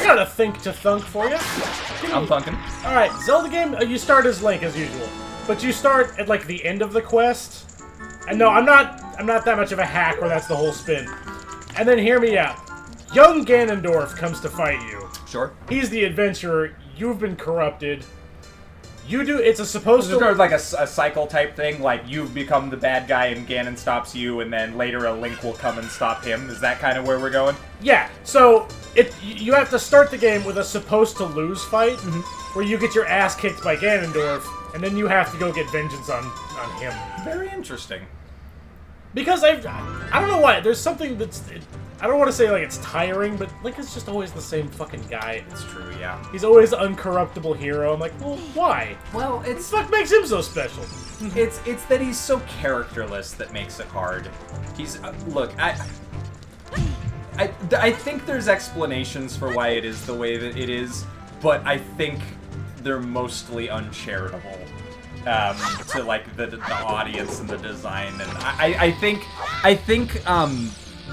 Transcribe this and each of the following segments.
got a think to thunk for you. I'm thunking. All right, Zelda game. You start as Link as usual, but you start at like the end of the quest. And no, I'm not that much of a hack where that's the whole spin. And then hear me out. Young Ganondorf comes to fight you. Sure. He's the adventurer. You've been corrupted. It's supposed to... There's like a cycle type thing, like you've become the bad guy and Ganon stops you, and then later a Link will come and stop him. Is that kind of where we're going? Yeah, so you have to start the game with a supposed to lose fight, where you get your ass kicked by Ganondorf, and then you have to go get vengeance on him. Very interesting. Because I don't know why, there's something that's... I don't want to say like it's tiring, but Link is just always the same fucking guy. It's true, yeah. He's always the uncorruptible hero. I'm like, well, why? Well, What the fuck makes him so special? it's that he's so characterless that makes it hard. He's look, I think there's explanations for why it is the way that it is, but I think they're mostly uncharitable to like the audience and the design, and I think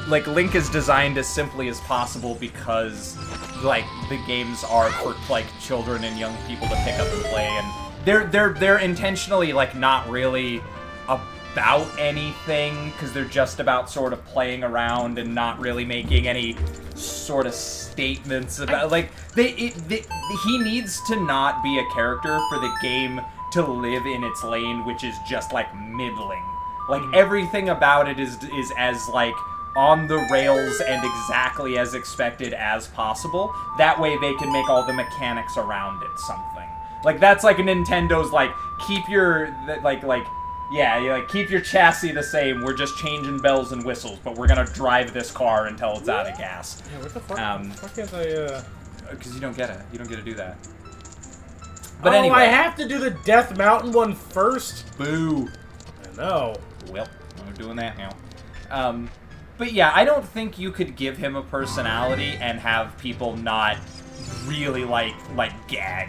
like Link is designed as simply as possible because like the games are for like children and young people to pick up and play, and they're intentionally like not really about anything because they're just about sort of playing around and not really making any sort of statements about like he needs to not be a character for the game to live in its lane, which is just like middling. Like everything about it is as like on the rails and exactly as expected as possible. That way they can make all the mechanics around it something. Like that's like Nintendo's like keep your keep your chassis the same. We're just changing bells and whistles, but we're gonna drive this car until it's out of gas. Yeah, what the fuck? Why can't I? Because you don't get it. You don't get to do that. But anyway, anyway, I have to do the Death Mountain one first. Boo. I know. Well, we're doing that now. But yeah, I don't think you could give him a personality and have people not really like gag.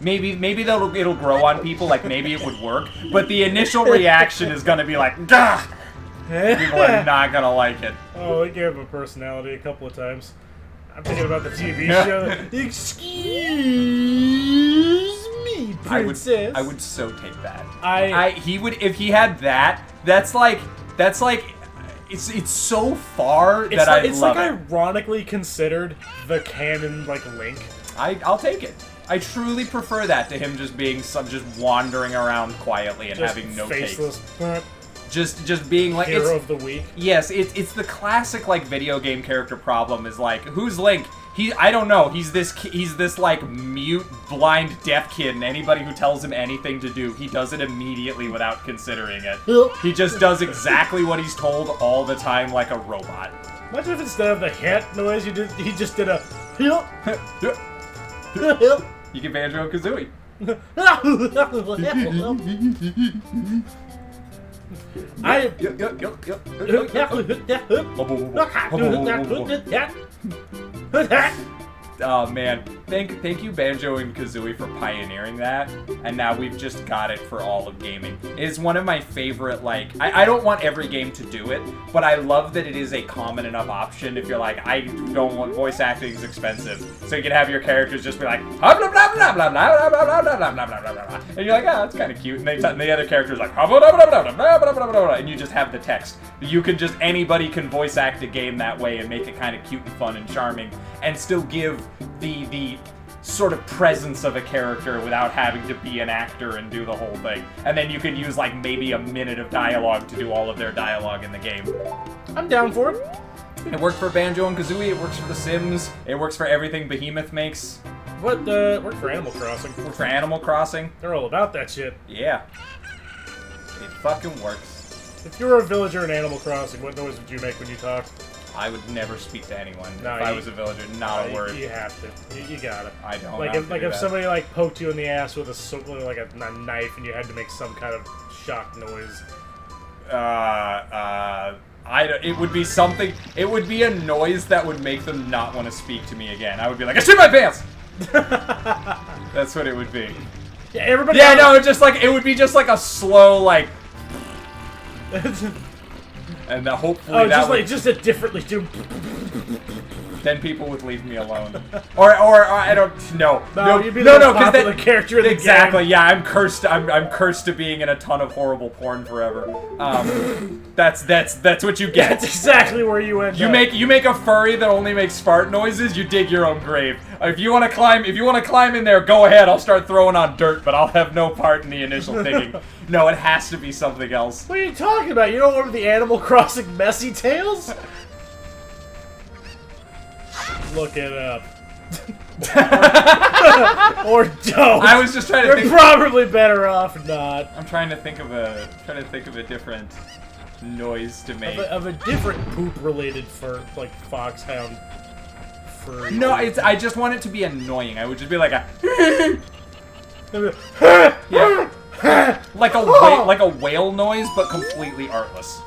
Maybe it'll grow on people, like maybe it would work, but the initial reaction is gonna be like, gah! People are not gonna like it. Oh, we gave him a personality a couple of times. I'm thinking about the TV show. Excuse me, princess. I would so take that. He would if he had that. That's like it's so far that I love it. It's like ironically considered the canon like Link. I'll take it. I truly prefer that to him just being just wandering around quietly and just having no faceless. takes. Just being like hero of the week. Yes, it's the classic like video game character problem is like who's Link? I don't know. He's this like mute, blind, deaf kid, and anybody who tells him anything to do, he does it immediately without considering it. He just does exactly what he's told all the time like a robot. Imagine if instead of the hit noise he just did a You can Banjo-Kazooie. Oh man, thank you Banjo and Kazooie for pioneering that, and now we've just got it for all of gaming. It is one of my favorite, like, I don't want every game to do it, but I love that it is a common enough option if you're like, I don't want voice acting is expensive, so you can have your characters just be like, blah blah blah blah blah blah blah blah blah blah blah blah blah, and you're like, oh, that's kind of cute, and the other character's like, blah blah blah blah blah blah blah blah blah, and you just have the text. You can just, anybody can voice act a game that way and make it kind of cute and fun and charming, and still give the sort of presence of a character without having to be an actor and do the whole thing. And then you can use like maybe a minute of dialogue to do all of their dialogue in the game. I'm down for it. It worked for Banjo and Kazooie, it works for The Sims, it works for everything Behemoth makes. What worked for Animal Crossing. Worked for Animal Crossing. They're all about that shit. Yeah. It fucking works. If you were a villager in Animal Crossing, what noise would you make when you talk? I would never speak to anyone no, if I was a villager. Not a word. You have to. You gotta. I don't. Like if somebody like poked you in the ass with a knife and you had to make some kind of shock noise. It would be something. It would be a noise that would make them not want to speak to me again. I would be like, I shit my pants. That's what it would be. Yeah, everybody. Yeah, no, it would be just like a slow like. And hopefully just a differently do. then people would leave me alone. Or I don't know. No, you'd be the most popular character in the exactly. game. Yeah, I'm cursed. I'm cursed to being in a ton of horrible porn forever. That's what you get. That's exactly where you end up. You make a furry that only makes fart noises. You dig your own grave. If you want to climb in there, go ahead. I'll start throwing on dirt, but I'll have no part in the initial digging. No, it has to be something else. What are you talking about? You don't order the Animal Crossing Messy Tales? Look it up. Or don't. I was just trying to think. You're probably better off not. I'm trying to think of a different noise to make. Of a different poop-related for like foxhound furry. No, I just want it to be annoying. I would just be like a yeah. like a whale noise, but completely artless.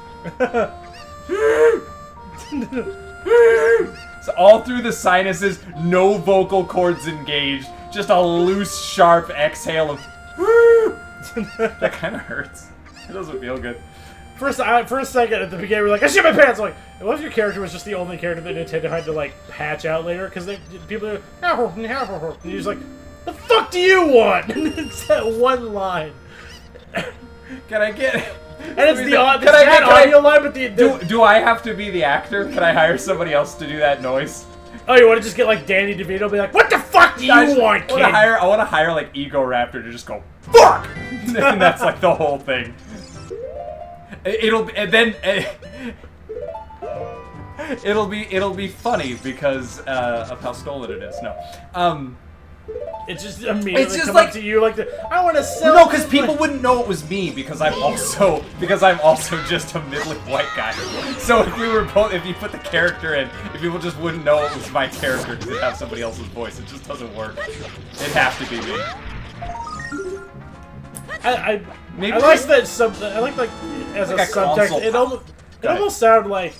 So all through the sinuses, no vocal cords engaged, just a loose, sharp exhale of that kind of hurts. It doesn't feel good. For a second at the beginning, we're like, I shit my pants! I'm like, what if your character was just the only character that Nintendo had to, like, hatch out later? Because people are, and you're just like, the fuck do you want? And it's that one line. Can I get... And it's the audio line, but do I have to be the actor? Can I hire somebody else to do that noise? Oh, you want to just get, like, Danny DeVito and be like, what the fuck do you want, kid? I want to hire, like, Ego Raptor to just go, fuck! And that's, like, the whole thing. It'll be funny because of how stolen it is. No, it's just immediately just come like, up to you like I want to sell. No, because people wouldn't know it was me because I'm also just a middling white guy. So if you put the character in, if people just wouldn't know it was my character because it has somebody else's voice, it just doesn't work. It'd have to be me. I like that I like as like a subtext. It almost sounded like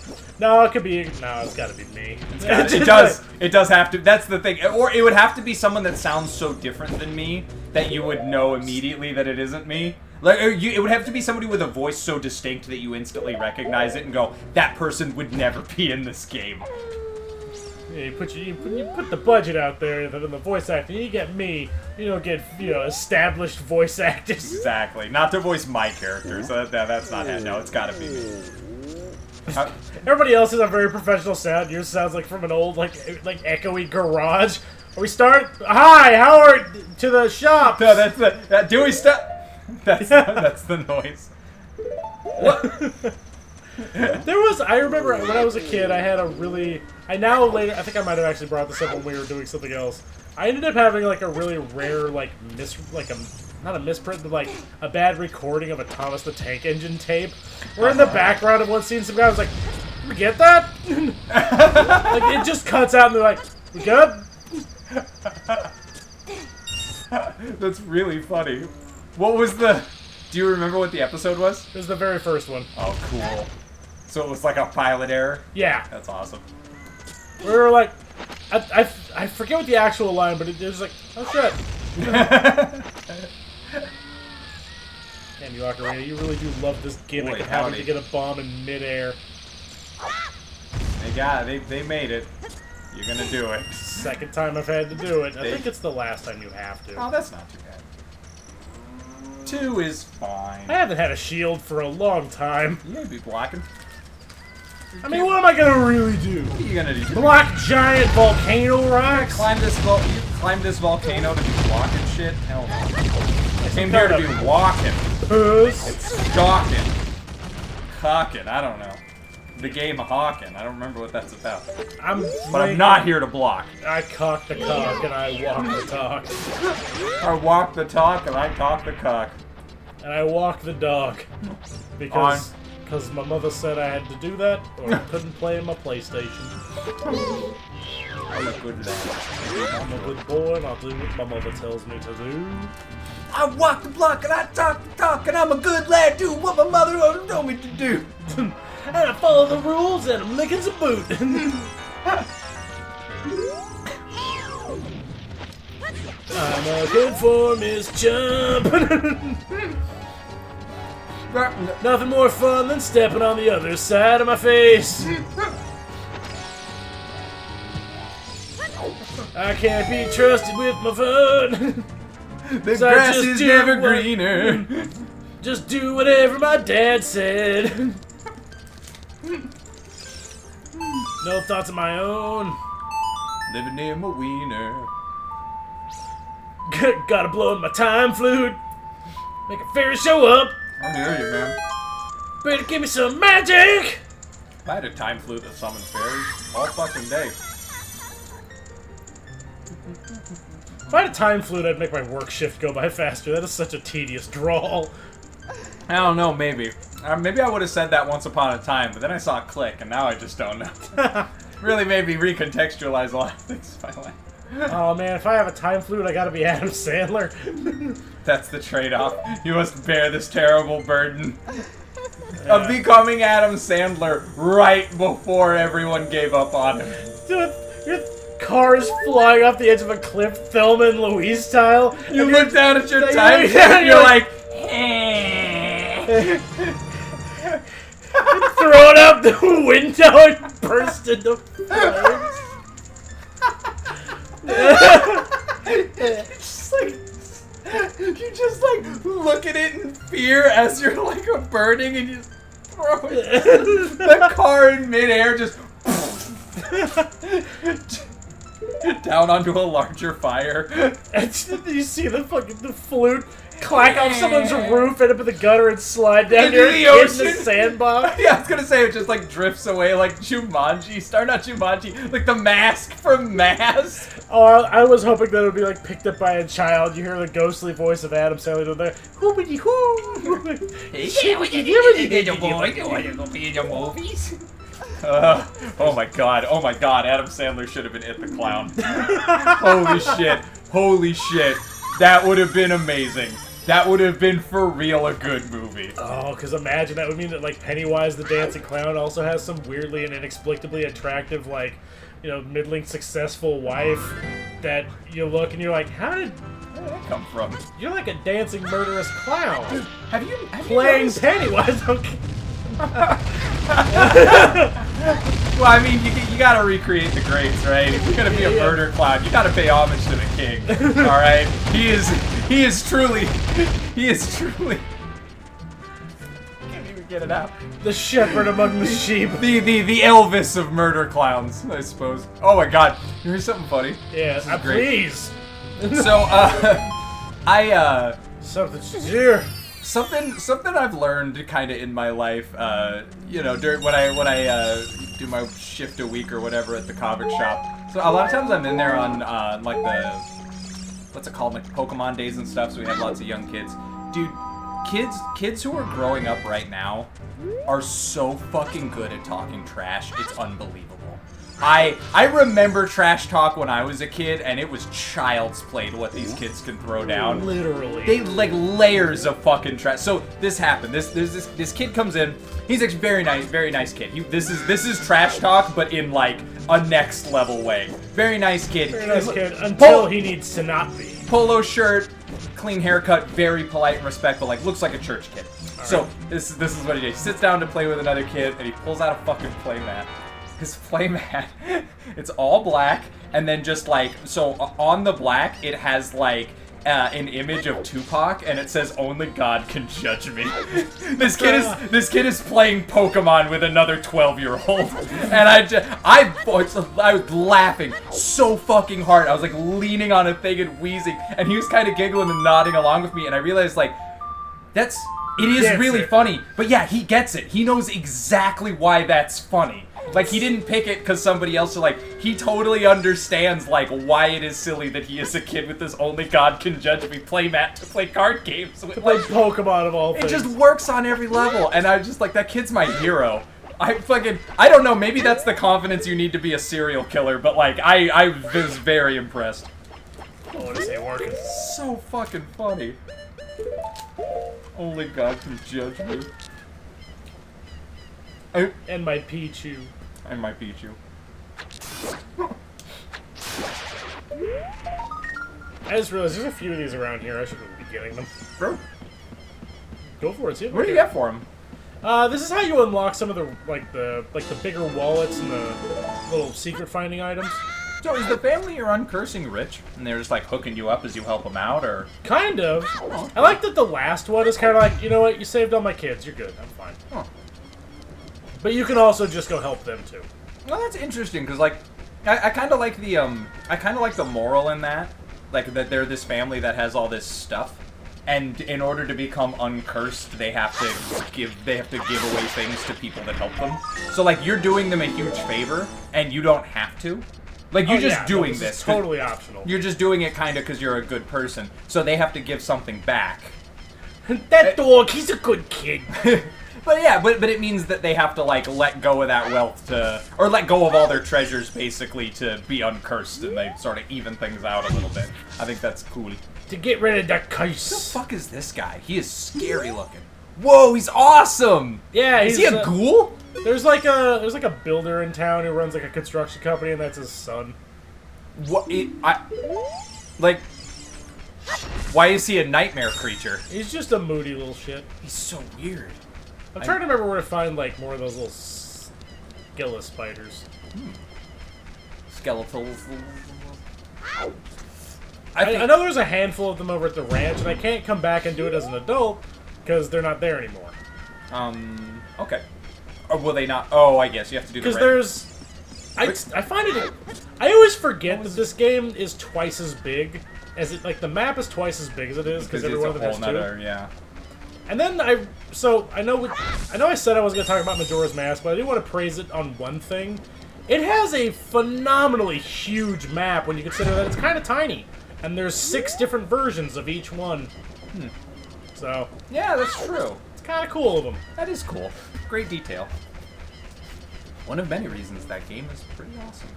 it's gotta be me. It does have to. That's the thing. Or it would have to be someone that sounds so different than me that you would know immediately that it isn't me. Like it would have to be somebody with a voice so distinct that you instantly recognize it and go, that person would never be in this game. Yeah, you put the budget out there in the voice acting. You get me. You don't get established voice actors. Exactly. Not to voice my character. So that's not it. No, it's got to be me. Everybody else has a very professional sound. Yours sounds like from an old like echoey garage. Are we start? Hi, Howard, to the shop. No, that's the. Do we stop? That's the noise. What? I remember when I was a kid, I had a really. I think I might have actually brought this up when we were doing something else. I ended up having like a really rare not a misprint, but like a bad recording of a Thomas the Tank Engine tape. Where in the background of one scene, some guy was like, "We get that?" Like it just cuts out, and they're like, "We good?" That's really funny. What was the? Do you remember what the episode was? It was the very first one. Oh, cool. So it was like a pilot error? Yeah. That's awesome. We were like, I forget what the actual line, but it was like, oh shit. Damn you, Ocarina, you really do love this gimmick of having to get a bomb in midair. They made it. You're gonna do it. Second time I've had to do it. I think it's the last time you have to. Oh, that's not too bad. 2 is fine. I haven't had a shield for a long time. You gotta be blocking. I mean, what am I gonna really do? What are you gonna do? Block giant volcano rocks? Climb this volcano to be blocking shit? Hell no. I came here to be walking. It's stalking. Cocking, I don't know. The game Hawking. I don't remember what that's about. I'm not here to block. I cock the cock and I walk the talk. I walk the talk and I talk the cock. And I walk the dog. Because my mother said I had to do that, or I couldn't play my PlayStation. I'm a good lad. I'm a good boy and I'll do what my mother tells me to do. I walk the block and I talk the talk and I'm a good lad, do what my mother told me to do. And I follow the rules and I'm licking some boot. I'm a good for Miss Jump. Nothing more fun than stepping on the other side of my face. I can't be trusted with my fun. The grass is never greener. Just do whatever my dad said. No thoughts of my own. Living near my wiener. Gotta blow my time flute. Make a fairy show up. I hear you, man. Better give me some magic. If I had a time flute that summoned fairies all fucking day. If I had a time flute, I'd make my work shift go by faster. That is such a tedious drawl. I don't know, maybe. Maybe I would have said that once upon a time, but then I saw a click, and now I just don't know. Really made me recontextualize a lot of things in my life. Oh man, if I have a time flute, I gotta be Adam Sandler. That's the trade-off. You must bear this terrible burden of becoming Adam Sandler right before everyone gave up on him. Dude, your car is flying off the edge of a cliff, Thelma and Louise style. You look down at your time and you're like, throw it out the window and burst into flames. You just like look at it in fear as you're like burning and you just throw it. The car in midair just down onto a larger fire. And you see the flute clack off someone's roof, end up in the gutter, and slide down Into your the in ocean. the sandbox. Yeah, I was gonna say it just like drifts away like Jumanji. Not Jumanji, like the mask from Mask. Oh, I was hoping that it would be like picked up by a child. You hear the ghostly voice of Adam Sandler down there. Hoobity hoo! Oh my god, Adam Sandler should have been It the Clown. Holy shit. That would have been amazing. That would have been for real a good movie. Oh, because imagine that would mean that like Pennywise the Dancing Clown also has some weirdly and inexplicably attractive, like, you know, middling successful wife that you look and you're like, where did that come from? You're like a dancing murderous clown. Dude, have you playing Pennywise? Okay. Well, I mean, you gotta recreate the greats, right? If you're gonna be a murder clown, you gotta pay homage to the king. All right, he is truly. Can't even get it out. The shepherd among the sheep. The Elvis of murder clowns, I suppose. Oh my God, here's something funny. Yeah, please. So, something sincere. Something I've learned kind of in my life, you know, when I do my shift a week or whatever at the comic shop. So a lot of times I'm in there on like the, what's it called, like the Pokemon days and stuff. So we have lots of young kids. Dude, kids who are growing up right now are so fucking good at talking trash. It's unbelievable. I remember trash talk when I was a kid, and it was child's play to what these kids can throw down. Literally. They like layers of fucking trash. So this happened. This kid comes in. He's a very nice kid. This is trash talk, but in like a next level way. Very nice kid. Very nice kid until he needs to not be. Polo shirt, clean haircut, very polite and respectful. Like looks like a church kid. So this is what he did. He sits down to play with another kid, and he pulls out a fucking playmat. His playmat, it's all black, and then just like, so on the black, it has like an image of Tupac, and it says, "Only God can judge me." This kid is playing Pokemon with another 12-year-old, and I was laughing so fucking hard. I was like leaning on a thing and wheezing, and he was kind of giggling and nodding along with me, and I realized like, it is really funny, but yeah, he gets it. He knows exactly why that's funny. Like, he didn't pick it because somebody else, he totally understands, like, why it is silly that he is a kid with this only God can judge me playmat to play card games with. Like, Pokemon of all things. It just works on every level, and I just, like, that kid's my hero. I don't know, maybe that's the confidence you need to be a serial killer, but, like, I was very impressed. I want to say working. So fucking funny. Only God can judge me. And my Pichu. And my Pichu. I just realized there's a few of these around here. I should be getting them. Bro. Go for it. See what do you get for them? This is how you unlock some of the bigger wallets and the little secret finding items. So is the family you're uncursing rich? And they're just like hooking you up as you help them out, or? Kind of. Oh, okay. I like that the last one is kind of like, you know what, you saved all my kids, you're good, I'm fine. Huh. But you can also just go help them too. Well, that's interesting because like, I kind of like the moral in that, like that they're this family that has all this stuff, and in order to become uncursed, they have to give away things to people that help them. So like, you're doing them a huge favor, and you don't have to. Like, you're just doing this. It's totally optional. You're just doing it kind of because you're a good person. So they have to give something back. That dog, he's a good kid. But yeah, but it means that they have to, like, let go of that wealth to... Or let go of all their treasures, basically, to be uncursed. And they sort of even things out a little bit. I think that's cool. To get rid of the curse. What the fuck is this guy? He is scary looking. Whoa, he's awesome! Yeah, Is he a ghoul? There's like a builder in town who runs like a construction company, and that's his son. What? Like, why is he a nightmare creature? He's just a moody little shit. He's so weird. I'm trying to remember where to find like more of those little skilla spiders. Skeletals. I know there's a handful of them over at the ranch, and I can't come back and do it as an adult because they're not there anymore. Okay. Or will they not? Oh, I guess you have to do the because there's. I find it. I always forget that this game is twice as big as it. Like the map is twice as big as it is because every one of them has two. Yeah. And then I know I said I was going to talk about Majora's Mask, but I do want to praise it on one thing. It has a phenomenally huge map when you consider that it's kind of tiny, and there's 6 different versions of each one. So yeah, that's true. It's kind of cool of them. That is cool. Great detail. One of many reasons that game is pretty awesome.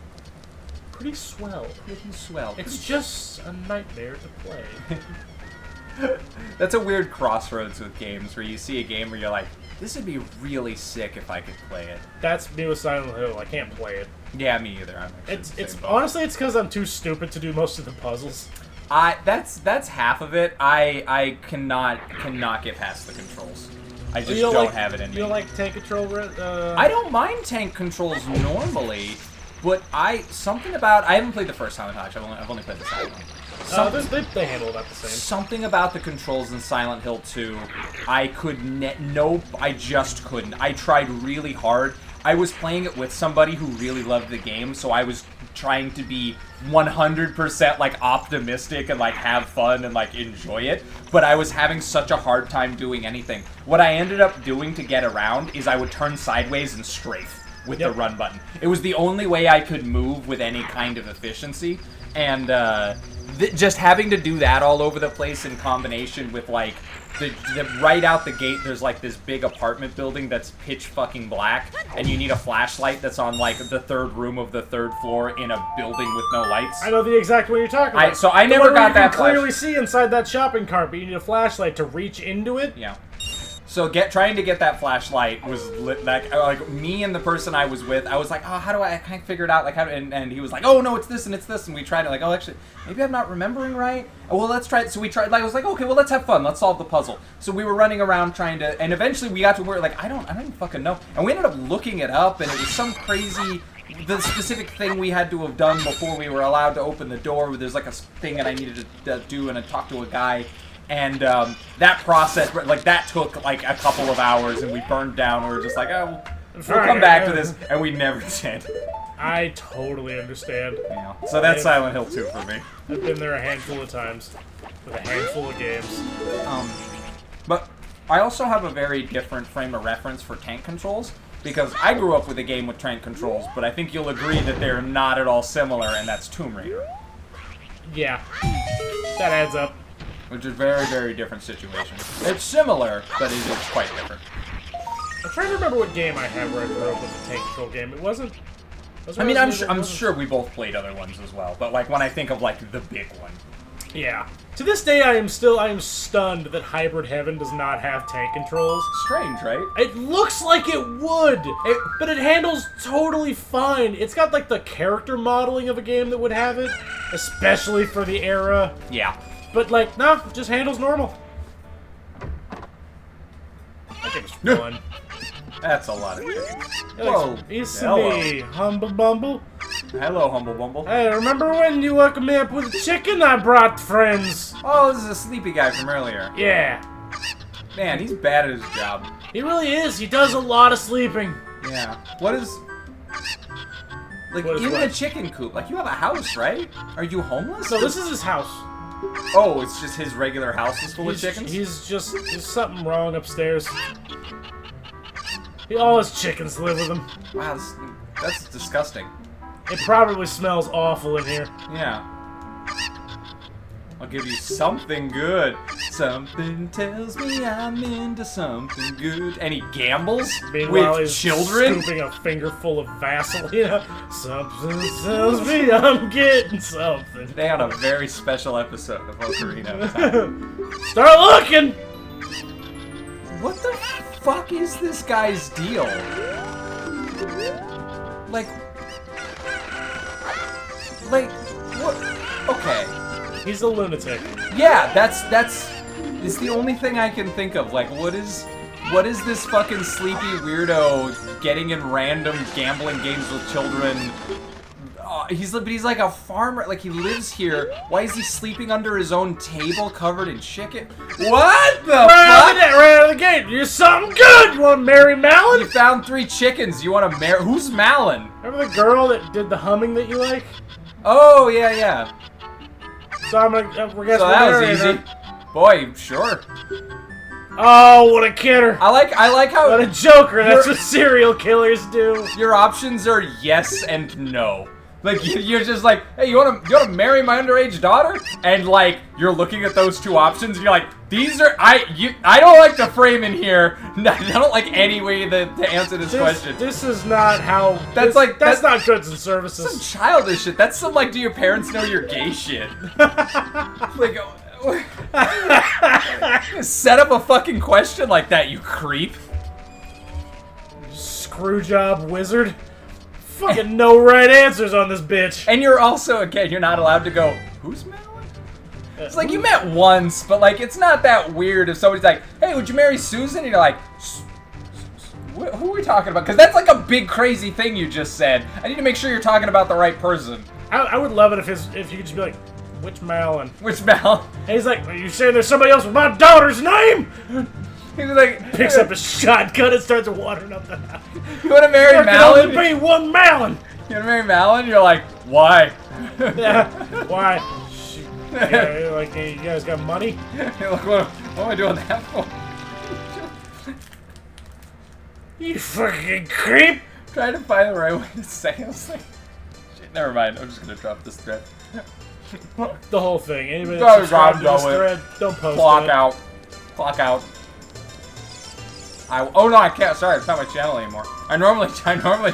Pretty swell. Pretty swell. It's just a nightmare to play. That's a weird crossroads with games where you see a game where you're like, this would be really sick if I could play it. That's me with Silent Hill. I can't play it. Yeah, me either. I'm it's honestly it's because I'm too stupid to do most of the puzzles. That's half of it. I cannot get past the controls. I just don't have it in me. You don't like tank control? I don't mind tank controls normally, but I haven't played the first Silent Hill. I've only played the second one. They handle it about the same. Something about the controls in Silent Hill 2, I just couldn't. I tried really hard. I was playing it with somebody who really loved the game, so I was trying to be 100% like optimistic and like have fun and like enjoy it, but I was having such a hard time doing anything. What I ended up doing to get around is I would turn sideways and strafe with the run button. It was the only way I could move with any kind of efficiency, and just having to do that all over the place in combination with like right out the gate, there's like this big apartment building that's pitch fucking black, and you need a flashlight that's on like the 3rd room of the 3rd floor in a building with no lights. I know the exact one you're talking about. So I never got that. You can clearly see inside that shopping cart, but you need a flashlight to reach into it. Yeah. So trying to get that flashlight was like me and the person I was with. I was like, oh, how do I can't figure it out? Like, and he was like, oh no, it's this and it's this, and we tried it. Like, oh, actually, maybe I'm not remembering right. Oh, well, let's try it. So we tried. Like, I was like, okay, well, let's have fun. Let's solve the puzzle. So we were running around trying to, and eventually we got to where like I don't even fucking know. And we ended up looking it up, and it was some crazy. The specific thing we had to have done before we were allowed to open the door. Where there's like a thing that I needed to do, and I talked to a guy. And that process, like, that took, like, a couple of hours, and we burned down. We were just like, oh, we'll come back to this, and we never did. I totally understand. Yeah. So that's Silent Hill 2 for me. I've been there a handful of times, with a handful of games. But I also have a very different frame of reference for tank controls, because I grew up with a game with tank controls, but I think you'll agree that they're not at all similar, and that's Tomb Raider. Yeah. That adds up. Which is a very, very different situation. It's similar, but it is quite different. I'm trying to remember what game I had where I grew up with a tank control game. It wasn't... I mean, I'm sure we both played other ones as well, but like when I think of like the big one. Yeah. To this day, I am stunned that Hybrid Heaven does not have tank controls. Strange, right? It looks like it would, but it handles totally fine. It's got like the character modeling of a game that would have it, especially for the era. Yeah. But, like, no, it just handles normal. That game's fun. That's a lot of chickens. Whoa. It's me, Humble Bumble. Hello, Humble Bumble. Hey, remember when you woke me up with a chicken I brought friends? Oh, this is a sleepy guy from earlier. Yeah. Man, he's bad at his job. He really is. He does a lot of sleeping. Yeah. What is... Like, What is in what? the chicken coop, like, you have a house, right? Are you homeless? So this is his house. Oh, it's just his regular house is full of chickens? There's something wrong upstairs. All his chickens live with him. Wow, that's disgusting. It probably smells awful in here. Yeah. I'll give you something good. Something tells me I'm into something good. And he gambles Meanwhile, with he's children? scooping a fingerful of Vaseline. Something tells me I'm getting something. They had a very special episode of Ocarina. Start looking! What the fuck is this guy's deal? Like, what? Okay. He's a lunatic. Yeah, it's the only thing I can think of. Like, what is this fucking sleepy weirdo getting in random gambling games with children? He's like a farmer. Like, he lives here. Why is he sleeping under his own table covered in chicken? What the fuck? Right out of the gate. You're something good. You want to marry Malin? You found 3 chickens. You want to marry? Who's Malin? Remember the girl that did the humming that you like? Oh yeah. So I'm gonna. We're So that was easy. Boy, sure. Oh, what a kidder! I like how What a joker! That's what serial killers do. your options are yes and no. Like, you're just like, hey, you wanna marry my underage daughter? And like, you're looking at those 2 options, and you're like, these are I don't like the frame in here. I don't like any way to answer this question. This is not how. That's that's not goods and services. Some childish shit. That's some like, do your parents know you're gay shit? Like, set up a fucking question like that, you creep. Screwjob wizard. Fucking no right answers on this bitch. And you're also, again, you're not allowed to go, who's Malin? It's like, you met once, but like, it's not that weird if somebody's like, hey, would you marry Susan? And you're like, who are we talking about? Because that's like a big crazy thing you just said. I need to make sure you're talking about the right person. I would love it if you could just be like, which Malin? Which Malin? And he's like, are you saying there's somebody else with my daughter's name? He's like, Picks up a shotgun and starts watering up the house. you want to marry There Malin? can only be one Malin. You want to marry Malin? You're like, why? Yeah. Why? Shoot. Yeah, like, hey, you guys got money? You're like, what am I doing that for? You fucking creep. Trying to find the right way to say it. I was like, shit, never mind. I'm just gonna drop this thread. The whole thing. Anybody Go, that's subscribed to go this with it. thread, don't post Clock it. out. Clock out. Oh no, I can't. Sorry, it's not my channel anymore. I normally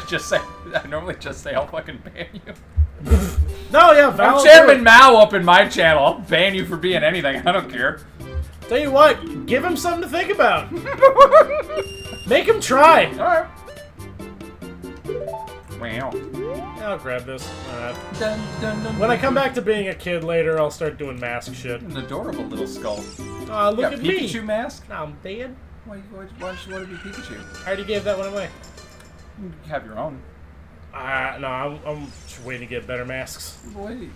just say I'll fucking ban you. No, yeah, I'm Val. Chairman Mao up in my channel. I'll ban you for being anything. I don't care. Tell you what, give him something to think about. Make him try. All right. Wow. I'll grab this. Dun, dun, dun, When I come back to being a kid later, I'll start doing mask shit. an adorable little skull. Look Got at Pikachu me. mask? Now I'm dead. Why don't you want to be Pikachu? I already gave that one away. You have your own. No, I'm just waiting to get better masks. Boy,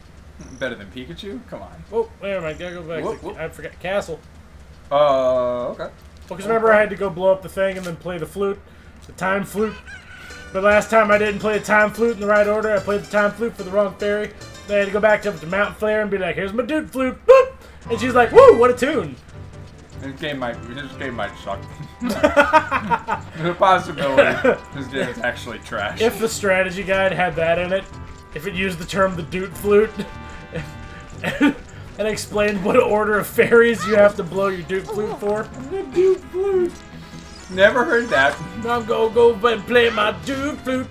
better than Pikachu? Come on. Oh, wait a minute, gotta go back. Whoop. I forgot Castle. Okay. Well, because remember I had to go blow up the thing and then play the flute, the time flute. But last time I didn't play the time flute in the right order. I played the time flute for the wrong fairy. Then I had to go back to Mount Flare and be like, "Here's my dude flute." Boop! And she's like, "Woo, what a tune!" This game might suck. There's a possibility this game is actually trash. If the strategy guide had that in it, if it used the term the dude flute, and explained what order of fairies you have to blow your dude flute for. The dude flute. Never heard that. Now go and play my dude flute.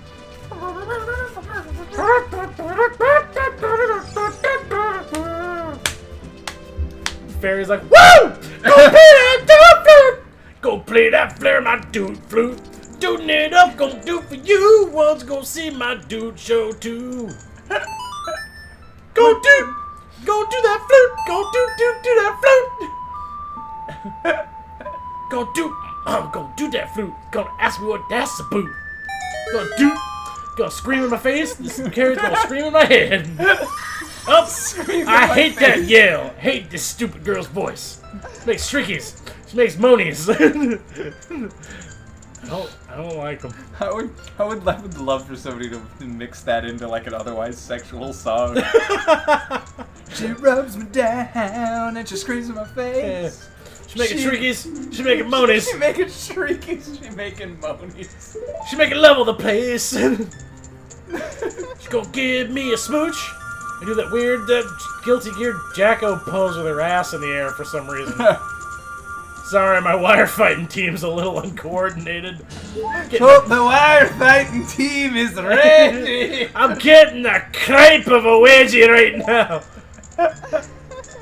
Fairy's like, woo! Go play that dude flute! Go play that flare, my dude flute. Duding it up, gonna do for you. One's gonna see my dude show too. Go dude! Go do that flute! Go do that flute! Go do, I'm gonna do that flute. Gonna ask me what that's about. Gonna Gonna scream in my face. This carrot's gonna scream in my head. Oh, I hate that yell. Hate this stupid girl's voice. She makes shriekies. She makes moanies. I don't like them. I would love for somebody to mix that into like an otherwise sexual song. She rubs me down and she screams in my face. She making shriekies. She making moanies. She making shriekies. She making moanies. She making level the place. She gonna give me a smooch. And do that weird Guilty Gear Jacko pose with her ass in the air for some reason. Sorry, my wire fighting team's a little uncoordinated. Hope the wire fighting team is ready. I'm getting a crepe of a wedgie right now.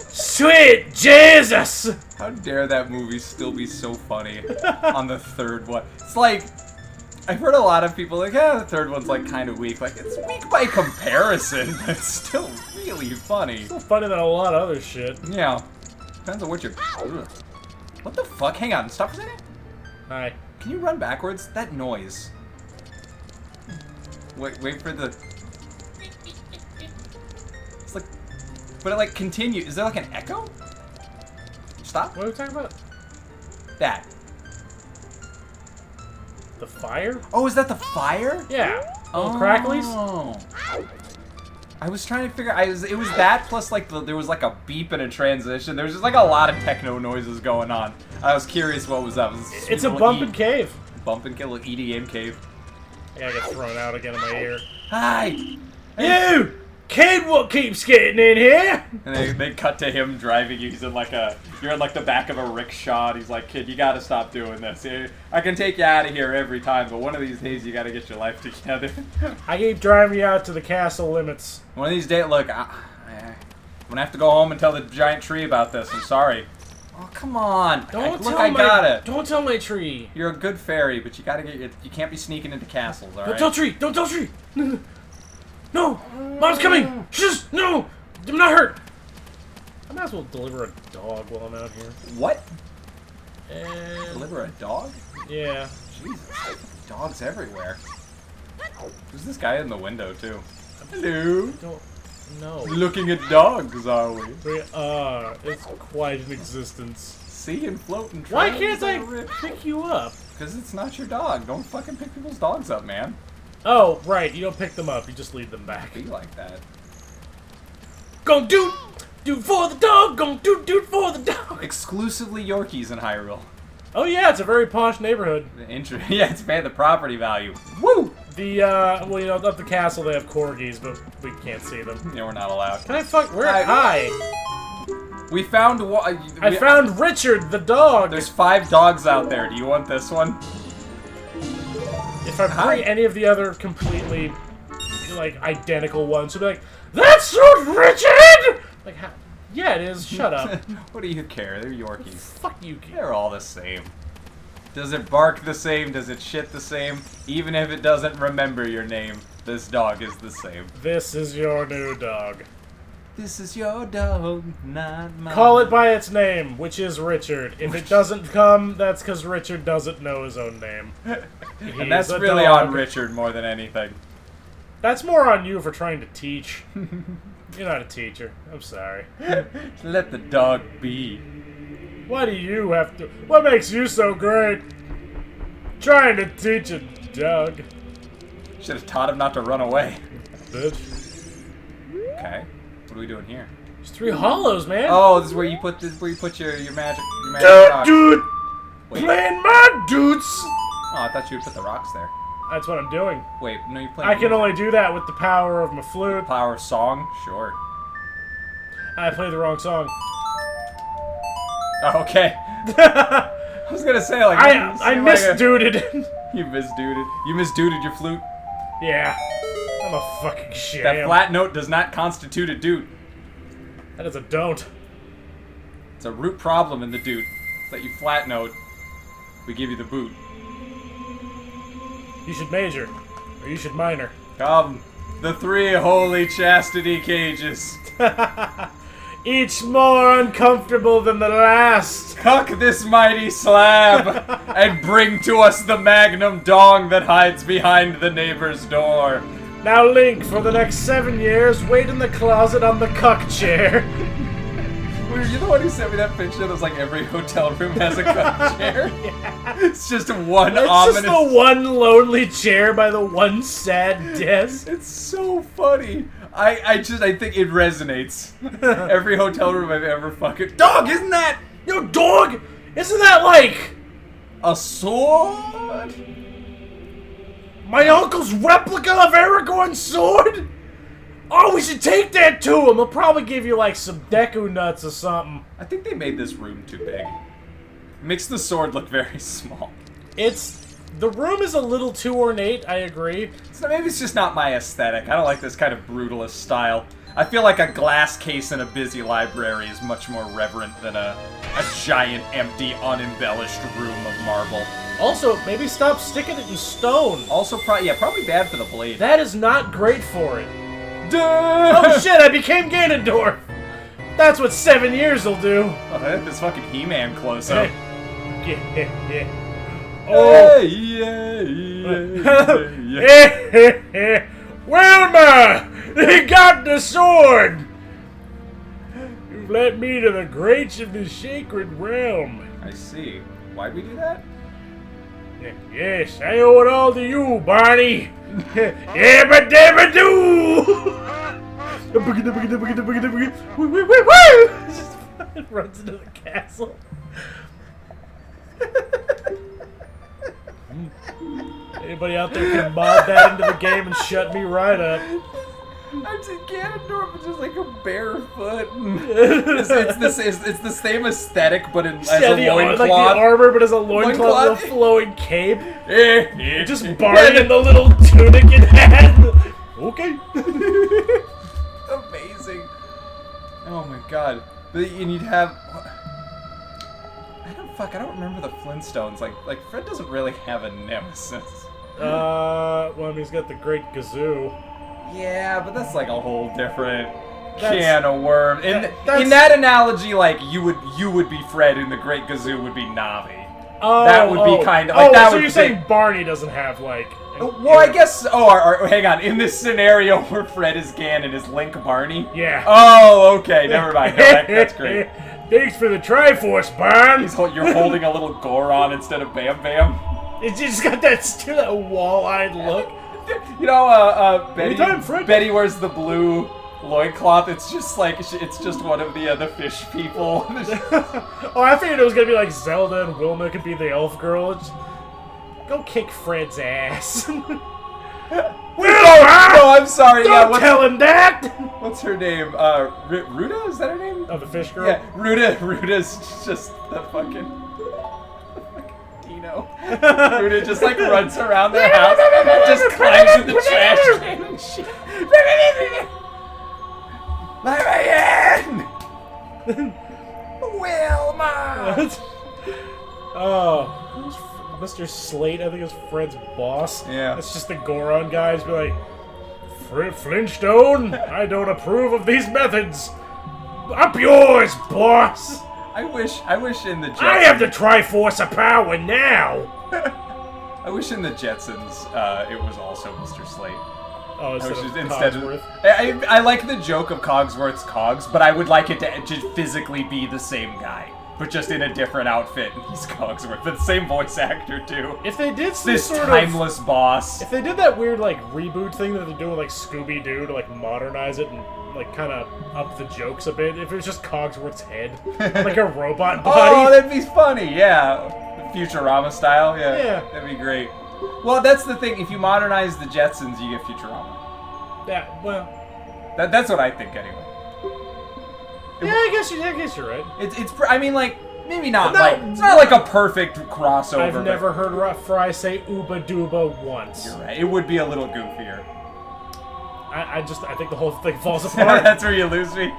Sweet Jesus! How dare that movie still be so funny on the third one? It's like, I've heard a lot of people like, the third one's like kind of weak. Like, it's weak by comparison, but it's still really funny. Still funny than a lot of other shit. Yeah. Depends on what you're... Ugh. What the fuck? Hang on, stop a second. Hi. Can you run backwards? That noise. Wait for the... It's like... But it like continues. Is there like an echo? Stop. What are we talking about? That. The fire? Oh, is that the fire? Yeah. Oh. Cracklies? I was trying to figure. It was that plus like there was like a beep and a transition. There was just like a lot of techno noises going on. I was curious what was up. It's a bumping cave. Bumping cave, little EDM cave. I gotta get thrown out again in my ear. Hi. You kid, what keeps getting in here? And they cut to him driving you. He's in like you're in like the back of a rickshaw. And he's like, kid, you gotta stop doing this. I can take you out of here every time, but one of these days you gotta get your life together. I keep driving you out to the castle limits. One of these days, look, I'm gonna have to go home and tell the giant tree about this. I'm sorry. Oh, come on. I got it. Don't tell my tree. You're a good fairy, but you gotta you can't be sneaking into castles, alright? Don't tell tree. Don't tell tree. No! Mom's coming! Shh! No! I'm not hurt! I might as well deliver a dog while I'm out here. What? And... Deliver a dog? Yeah. Jesus. Dogs everywhere. Who's this guy in the window, too? Hello? Don't... No. Looking at dogs, are we? We are. It's quite an existence. See and float and Why can't I pick you up? Because it's not your dog. Don't fucking pick people's dogs up, man. Oh, right. You don't pick them up. You just leave them back. Be like that. Gon' do for the dog. Gon' do for the dog. Exclusively Yorkies in Hyrule. Oh yeah, it's a very posh neighborhood. Yeah, it's paying the property value. Woo! Well, you know, up the castle they have corgis, but we can't see them. Yeah, we're not allowed. Can I fuck? Where? Hi. We found. I found Richard the dog. There's 5 dogs out there. Do you want this one? If I bring any of the other completely, like, identical ones, you'll be like, "That's not Richard!" Like, how? Yeah, it is. Shut up. What do you care? They're Yorkies. Fuck you, kid. They're all the same. Does it bark the same? Does it shit the same? Even if it doesn't remember your name, this dog is the same. This is your new dog. This is your dog, not mine. Call it by its name, which is Richard. If it doesn't come, that's because Richard doesn't know his own name. And that's really on Richard more than anything. That's more on you for trying to teach. You're not a teacher. I'm sorry. Let the dog be. Why do you have to... What makes you so great? Trying to teach a dog. Should have taught him not to run away. Bitch. Okay. What are we doing here? There's 3 hollows, man. Oh, this is where you put your magic rocks. Dude! Playing my dudes! Oh, I thought you would put the rocks there. That's what I'm doing. Wait, no, you're playing. I can only do that with the power of my flute. Power song? Sure. I played the wrong song. Oh, okay. I was gonna say, like... I misduded. You misduded. You misduded your flute? Yeah. I'm a fucking sham. That flat note does not constitute a dude. That is a don't. It's a root problem in the dude. It's that you flat note, we give you the boot. You should major. Or you should minor. Come, the 3 holy chastity cages. each more uncomfortable than the last. Cuck this mighty slab, and bring to us the magnum dong that hides behind the neighbor's door. Now, Link, for the next 7 years, wait in the closet on the cuck chair. Were you the one who sent me that picture that was like every hotel room has a cuck chair? Yeah. It's just one It's ominous... just the one lonely chair by the one sad desk. It's so funny. I think it resonates. Every hotel room I've ever fucking... Dog, isn't that... Yo, dog! Isn't that like... a sword? my uncle's replica of Aragorn's sword? Oh, we should take that to him. He'll probably give you, like, some Deku nuts or something. I think they made this room too big. Makes the sword look very small. The room is a little too ornate, I agree. So maybe it's just not my aesthetic. I don't like this kind of brutalist style. I feel like a glass case in a busy library is much more reverent than a giant, empty, unembellished room of marble. Also, maybe stop sticking it in stone. Also, probably bad for the blade. That is not great for it. Duh! Oh shit, I became Ganondorf! That's what 7 years will do. Oh, I like this fucking He-Man close-up. Yeah. Oh! Yeah. Wilma! He got the sword! You've led me to the gates of the sacred realm. I see. Why'd we do that? Yes, I owe it all to you, Barney. Yabba-Dabba-Doomed! Just fucking runs into the castle. Anybody out there can mod that into the game and shut me right up. I'm just Ganondorf, but just like a barefoot. It's the same aesthetic, but as a loincloth. Like the armor, but as a loincloth with a flowing cape. Just Barney in the little tunic in hand. Okay. Amazing. Oh my god. And you'd have... I don't remember the Flintstones. Like Fred doesn't really have a nemesis. Well, I mean, he's got the Great Gazoo. Yeah, but that's like a whole different can of worms. In that's... that analogy, like you would be Fred and the Great Gazoo would be Navi. Oh, that would be kind of like that. So would you're saying Barney doesn't have like? Well, I guess. Oh, hang on. In this scenario where Fred is Ganon, is Link Barney? Yeah. Oh, okay. Never mind. No, that's great. Thanks for the Triforce, Barn. You're holding a little Goron instead of Bam Bam. It's just got that wall-eyed look. You know, Fred. Betty wears the blue loincloth. It's just like it's just one of the fish people. Oh, I figured it was gonna be like Zelda and Wilma could be the elf girl. Go kick Fred's ass. No, I'm sorry. Don't tell him that. What's her name? Ruta? Is that her name? Oh, the fish girl. Yeah, Ruta's just the fucking Dino. Ruta just like runs around their house, just climbs in the trash can and shit. Let me in, Wilma. Oh. Mr. Slate, I think is Fred's boss. Yeah. It's just the Goron guys be like, Flintstone, I don't approve of these methods. Up yours, boss. I wish in the Jetsons... I have the Triforce of power now. I wish in the Jetsons it was also Mr. Slate. Oh, instead of Cogsworth. I like the joke of Cogsworth's Cogs, but I would like it to physically be the same guy. But just in a different outfit, and he's Cogsworth. But the same voice actor, too. If they did this timeless boss. If they did that weird, like, reboot thing that they're doing with, like, Scooby-Doo to, like, modernize it and, like, kind of up the jokes a bit, if it was just Cogsworth's head, like a robot body. Oh, that'd be funny, yeah. Futurama style, yeah. That'd be great. Well, that's the thing. If you modernize the Jetsons, you get Futurama. Yeah, well... That's what I think, anyway. Yeah, I guess you're right. I mean, like, maybe not it's not like a perfect crossover. I've never heard Fry say Ooba Dooba once. You're right. It would be a little goofier. I think the whole thing falls apart. That's where you lose me.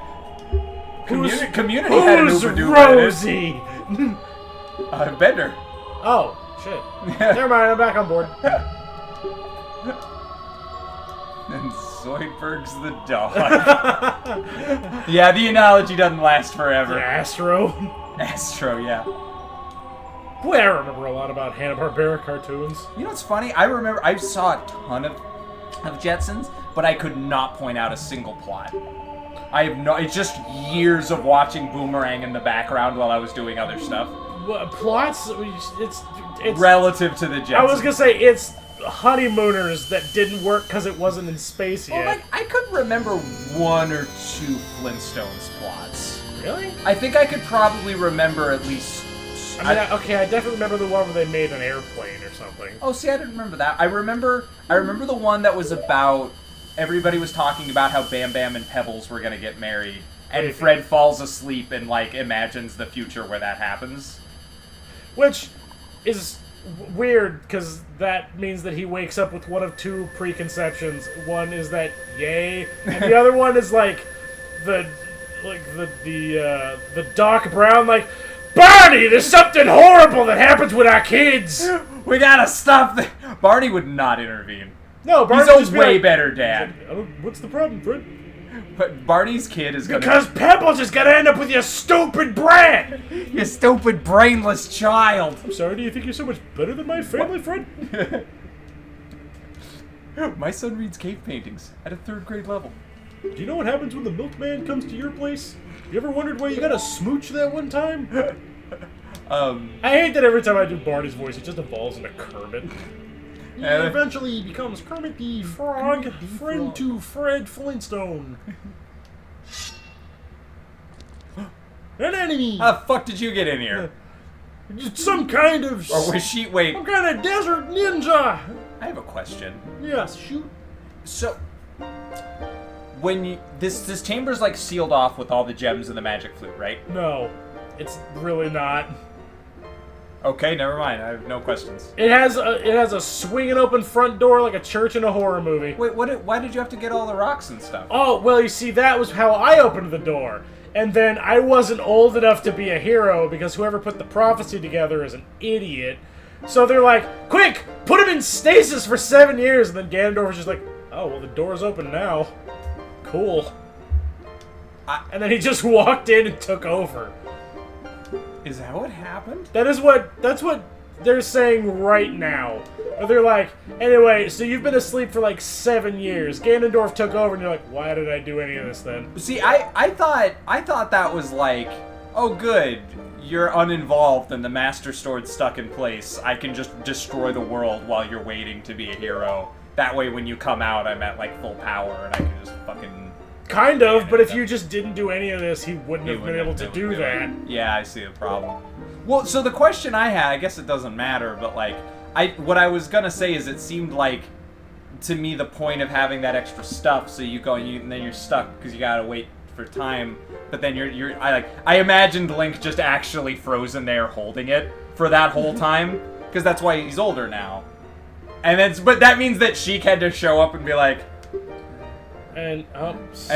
Community had an Who's Ooba Dooba Rosie? Bender. Oh, shit. Never mind, I'm back on board. And Zoidberg's the dog. Yeah, the analogy doesn't last forever. Astro. Astro, yeah. Boy, I remember a lot about Hanna-Barbera cartoons. You know what's funny? I saw a ton of Jetsons, but I could not point out a single plot. It's just years of watching Boomerang in the background while I was doing other stuff. What, plots? It's relative to the Jetsons. I was gonna say, it's honeymooners that didn't work because it wasn't in space yet. Well, like, I could remember one or two Flintstones plots. Really? I think I could probably remember at least... I definitely remember the one where they made an airplane or something. Oh, see, I didn't remember that. I remember the one that was about... Everybody was talking about how Bam Bam and Pebbles were gonna get married. And Fred falls asleep and, like, imagines the future where that happens. Which is weird, because that means that he wakes up with one of two preconceptions. One is that, yay, and the other one is, like, the Doc Brown, like, Barney, there's something horrible that happens with our kids! We gotta stop the... Barney would not intervene. No, Barney He's would a way better dad. What's the problem, Fred? But Barney's kid is gonna... Because Pebbles is gonna end up with your stupid brat! You stupid, brainless child! I'm sorry, do you think you're so much better than my family, Fred? My son reads cave paintings at a 3rd grade level. Do you know what happens when the milkman comes to your place? You ever wondered why you got a smooch that one time? I hate that every time I do Barney's voice, it just evolves into Kermit. He eventually becomes Kermit the Frog, friend to Fred Flintstone. An enemy! How the fuck did you get in here? Some kind of... Or was she... Wait. Some kind of desert ninja! I have a question. Yes, shoot. So... When you... This chamber's, like, sealed off with all the gems and the magic flute, right? No. It's really not. Okay, never mind. I have no questions. It has a swinging open front door like a church in a horror movie. Wait, why did you have to get all the rocks and stuff? Oh, well, you see, that was how I opened the door. And then I wasn't old enough to be a hero because whoever put the prophecy together is an idiot. So they're like, quick, put him in stasis for 7 years. And then Ganondorf was just like, oh, well, the door's open now. Cool. And then he just walked in and took over. Is that what happened? That's what they're saying right now. They're like, anyway, so you've been asleep for like 7 years. Ganondorf took over, and you're like, why did I do any of this then? See, I thought that was like, oh good, you're uninvolved and the Master Sword's stuck in place. I can just destroy the world while you're waiting to be a hero. That way, when you come out, I'm at like full power and I can just fucking. Kind of, but if you just didn't do any of this, he wouldn't have been able to do that. Yeah, I see the problem. Well, so the question I had, I guess it doesn't matter, but like, what I was gonna say is it seemed like, to me, the point of having that extra stuff, so you go and then you're stuck because you gotta wait for time, but then I imagined Link just actually frozen there holding it for that whole time, because that's why he's older now. And then, but that means that Sheik had to show up and be like, and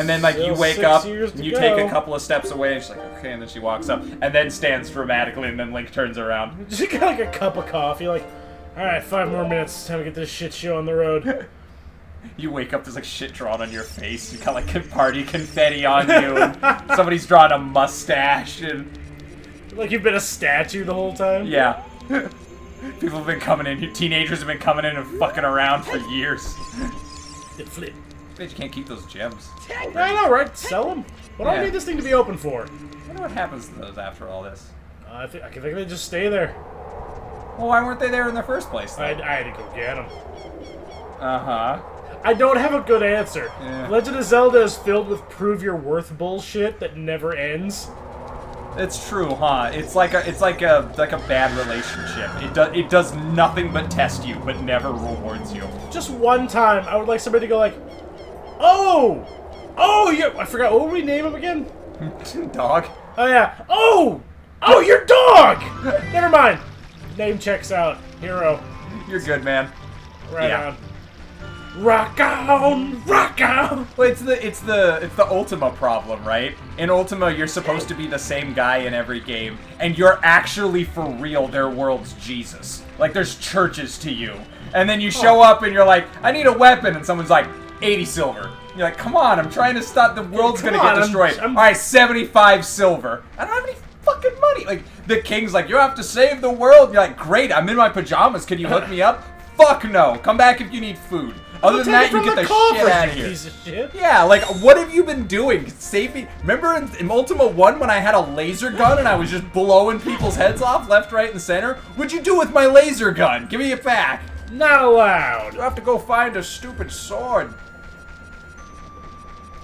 then like you wake up, and you take a couple of steps away, and she's like, okay, and then she walks up, and then stands dramatically, and then Link turns around. She got like a cup of coffee, like, alright, 5 more minutes, time to get this shit show on the road. You wake up, there's like shit drawn on your face, you got like party confetti on you, and somebody's drawn a mustache, and... Like you've been a statue the whole time? Yeah. People have been coming in, teenagers have been coming in and fucking around for years. The flip. Bet you can't keep those gems. I know, right? Sell them. What do I need this thing to be open for? I wonder what happens to those after all this. I think they just stay there. Well, why weren't they there in the first place, though? I had to go get them. Uh-huh. I don't have a good answer. Yeah. Legend of Zelda is filled with prove your worth bullshit that never ends. It's true, huh? It's like a bad relationship. It does nothing but test you, but never rewards you. Just one time, I would like somebody to go like, oh, yeah. I forgot. What would we name him again? Dog. Oh yeah. Oh, your dog. Never mind. Name checks out. Hero. You're good, man. Right on. Rock on, rock on. Well, it's the Ultima problem, right? In Ultima, you're supposed to be the same guy in every game, and you're actually for real their world's Jesus. Like there's churches to you, and then you show up and you're like, I need a weapon, and someone's like, 80 silver. You're like, come on, I'm trying to stop, the world's gonna get destroyed. I'm... Alright, 75 silver. I don't have any fucking money. Like, the king's like, you have to save the world. You're like, great, I'm in my pajamas, can you hook me up? Fuck no, come back if you need food. Other than that, you get the shit out of here. Piece of shit. Yeah, like, what have you been doing? Save me. Remember in Ultima 1 when I had a laser gun and I was just blowing people's heads off left, right, and center? What'd you do with my laser gun? Give me it back. Not allowed. You have to go find a stupid sword.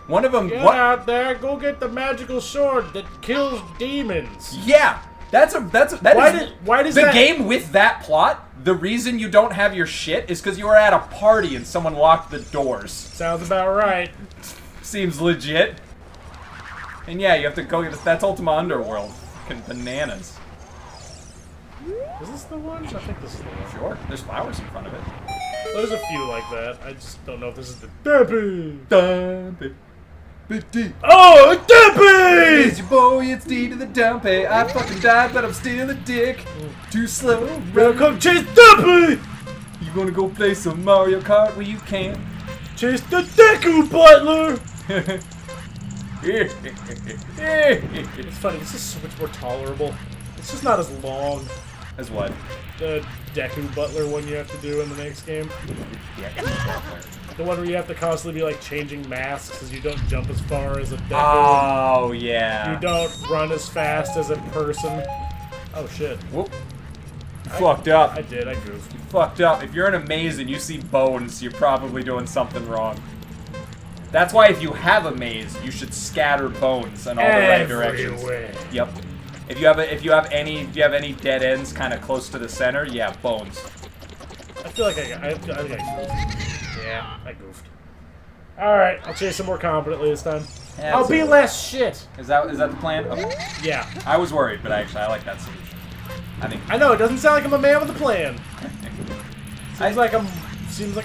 One of them... Get out there, go get the magical sword that kills demons. Yeah, why does the game with that plot? The reason you don't have your shit is because you were at a party and someone locked the doors. Sounds about right. Seems legit. And yeah, you have to go. That's Ultima Underworld. Fucking bananas. Is this the one? I think this is the one. Sure. There's flowers in front of it. There's a few like that. I just don't know if this is the Deppy. Dumpy. Big D. Oh, Deppy! It's your boy, it's D to the Dumpy. I fucking died, but I'm still a dick. Too slow. Better come chase Deppy! You wanna go play some Mario Kart? Well, you can. Chase the Deku Butler! It's funny, this is so much more tolerable. It's just not as long. As what? The Deku Butler one you have to do in the next game. Yeah. The one where you have to constantly be like changing masks because you don't jump as far as a Deku. Oh, yeah. You don't run as fast as a person. Oh shit. Whoop. You fucked up. I did, I goofed. You fucked up. If you're in a maze and you see bones, you're probably doing something wrong. That's why if you have a maze, you should scatter bones in all the right directions. Yep. If you have any dead ends kind of close to the center, yeah, bones. I feel like I think I goofed. Yeah, I goofed. Alright, I'll chase him more competently this time. Yeah, I'll be less shit. Is that the plan? Okay. Yeah. I was worried, but actually I like that solution. I know, it doesn't sound like I'm a man with a plan. Seems like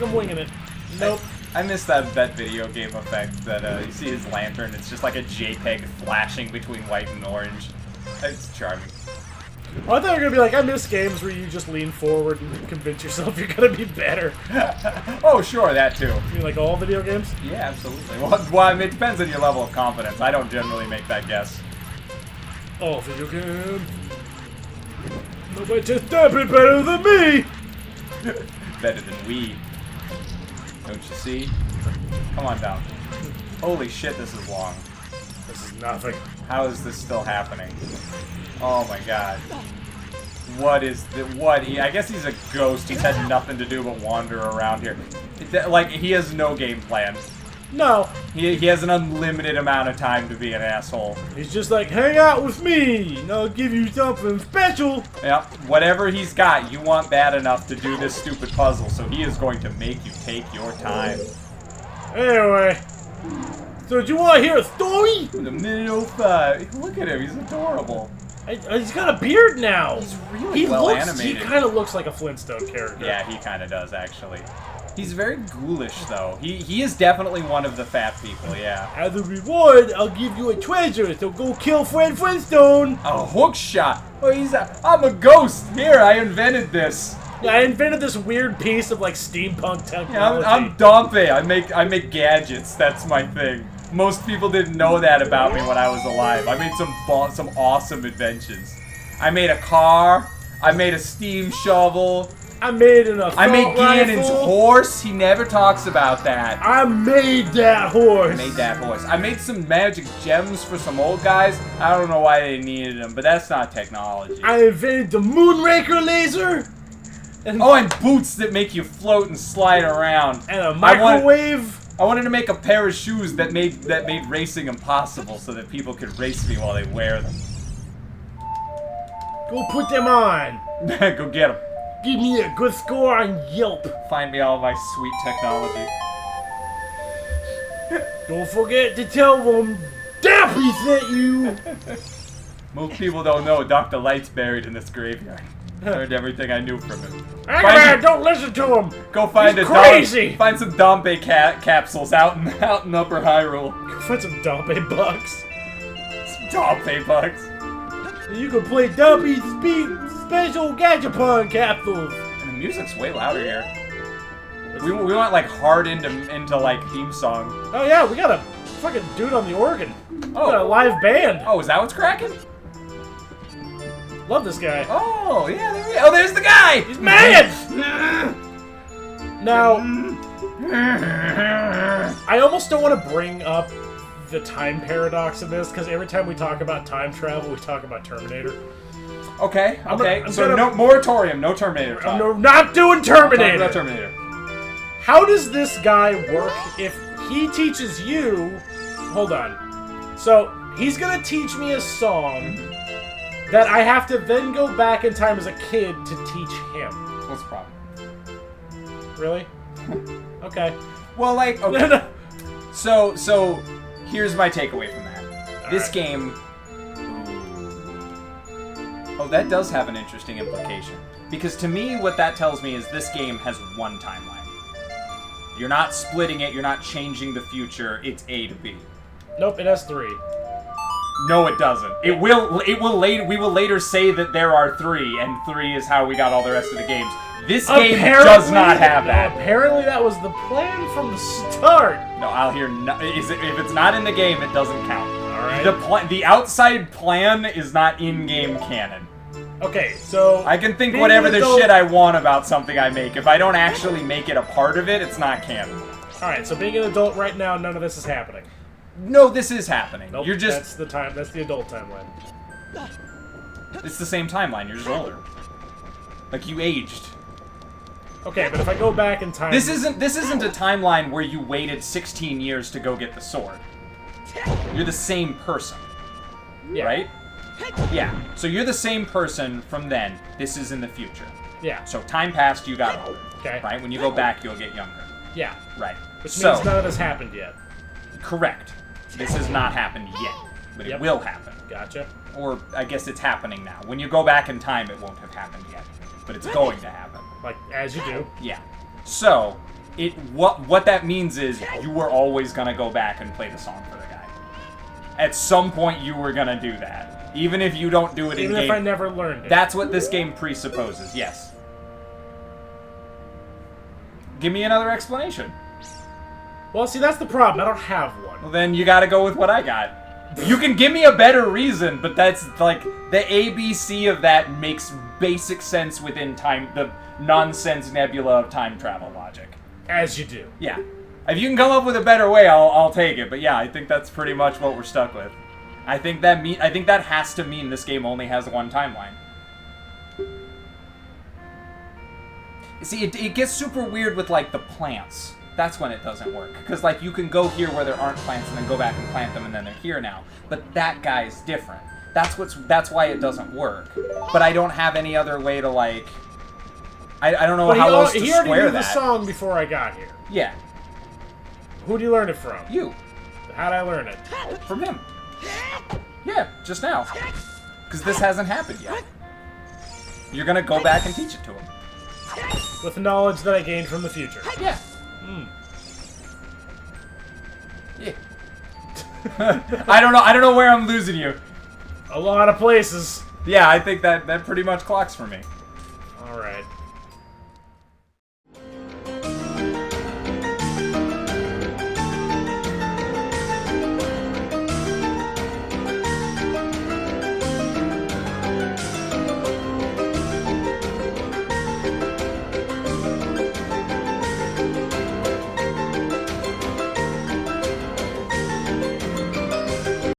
I'm winging it. Nope. I missed that video game effect that you see his lantern, it's just like a JPEG flashing between white and orange. It's charming. Oh, I thought you were gonna be like, I miss games where you just lean forward and convince yourself you're gonna be better. Oh, sure, that too. You mean like all video games? Yeah, absolutely. Well, I mean, it depends on your level of confidence. I don't generally make that guess. All video games. Nobody just dab it better than me! Better than we. Don't you see? Come on down. Holy shit, this is long. This is nothing. How is this still happening? Oh my god. What is the what? I guess he's a ghost. He's had nothing to do but wander around here. Like, he has no game plan. No. He has an unlimited amount of time to be an asshole. He's just like, hang out with me, and I'll give you something special. Yep. Whatever he's got, you want bad enough to do this stupid puzzle, so he is going to make you take your time. Anyway. So do you want to hear a story? The minute 05. Look at him. He's adorable. He's got a beard now. He's really well animated. He kind of looks like a Flintstone character. Yeah, he kind of does, actually. He's very ghoulish, though. He is definitely one of the fat people, yeah. As a reward, I'll give you a treasure, so go kill Fred Flintstone! A hook shot? Oh, I'm a ghost! Here, I invented this! Yeah, I invented this weird piece of, like, steampunk technology. Yeah, I'm Dompe. I make gadgets. That's my thing. Most people didn't know that about me when I was alive. I made some awesome inventions. I made a car. I made a steam shovel. I made an assault I made Ganon's rifle. horse. He never talks about that. I made that horse. I made that horse. I made some magic gems for some old guys. I don't know why they needed them, but that's not technology. I invented the Moonraker laser. And boots that make you float and slide around. And a microwave. I wanted to make a pair of shoes that made racing impossible, so that people could race me while they wear them. Go put them on. Go get them. Give me a good score on Yelp. Find me all my sweet technology. Don't forget to tell them Dappy sent you. Most people don't know Dr. Light's buried in this graveyard. Learned everything I knew from him. Don't listen to him. Go find crazy. Find some Dompe capsules out in Upper Hyrule. Go find some Dompe bucks. Some Dompe bucks. You can play Dappy's special Gachapon capsules. And the music's way louder here. We went like hard into like theme song. Oh yeah, we got a fucking dude on the organ. Oh, We got a live band. Oh, is that what's cracking? Love this guy. Oh yeah, there's the guy. He's mad. Now, I almost don't want to bring up the time paradox in this because every time we talk about time travel, we talk about Terminator. Okay. I'm So gonna- no moratorium, no Terminator. I'm not doing Terminator. Not Terminator. How does this guy work if he teaches you... Hold on. So, he's gonna teach me a song that I have to then go back in time as a kid to teach him. What's the problem? Really? Okay. Well, like, okay. So here's my takeaway from that. This right. game... Oh, that does have an interesting implication. Because to me, what that tells me is this game has one timeline. You're not splitting it, you're not changing the future, it's A to B. Nope, it has 3. No, it doesn't. We will later say that there are 3, and 3 is how we got all the rest of the games. This game does not have that. Apparently that was the plan from the start. No, I'll hear no, if it's not in the game, it doesn't count. Alright. The outside plan is not in-game canon. Okay, so... I can think being whatever the adult- shit I want about something I make. If I don't actually make it a part of it, it's not canon. Alright, so being an adult right now, none of this is happening. No, this is happening. Nope, You're just... that's the adult timeline. It's the same timeline, you're just older. Like, you aged. Okay, but if I go back in time... This isn't a timeline where you waited 16 years to go get the sword. You're the same person. Yeah. Right? Yeah. So you're the same person from then. This is in the future. Yeah. So time passed, you got older. Okay. Right? When you go back, you'll get younger. Yeah. Right. Which means none of this happened yet. Correct. This has not happened yet. But it will happen. Gotcha. Or, I guess it's happening now. When you go back in time, it won't have happened yet. But it's going to happen. Like, as you do. Yeah. So, what that means is you were always gonna go back and play the song for the guy. At some point, you were gonna do that. Even if you don't do it in-game. Even if I never learned it. That's what this game presupposes, yes. Give me another explanation. Well, see, that's the problem. I don't have one. Well, then you gotta go with what I got. You can give me a better reason, but that's, like, the ABC of that makes basic sense within the nonsense nebula of time travel logic. As you do. Yeah. If you can come up with a better way, I'll take it. But yeah, I think that's pretty much what we're stuck with. I think that has to mean this game only has one timeline. See, it gets super weird with, like, the plants. That's when it doesn't work. Because, like, you can go here where there aren't plants and then go back and plant them and then they're here now. But that guy's different. That's why it doesn't work. But I don't have any other way to, like... I don't know how else to He already square knew that. the song before I got here. Yeah. Who'd you learn it from? You. How'd I learn it? From him. Yeah, just now. Because this hasn't happened yet. You're gonna go back and teach it to him. With the knowledge that I gained from the future. Yeah. Yeah. I don't know where I'm losing you. A lot of places. Yeah, I think that pretty much clocks for me. Alright.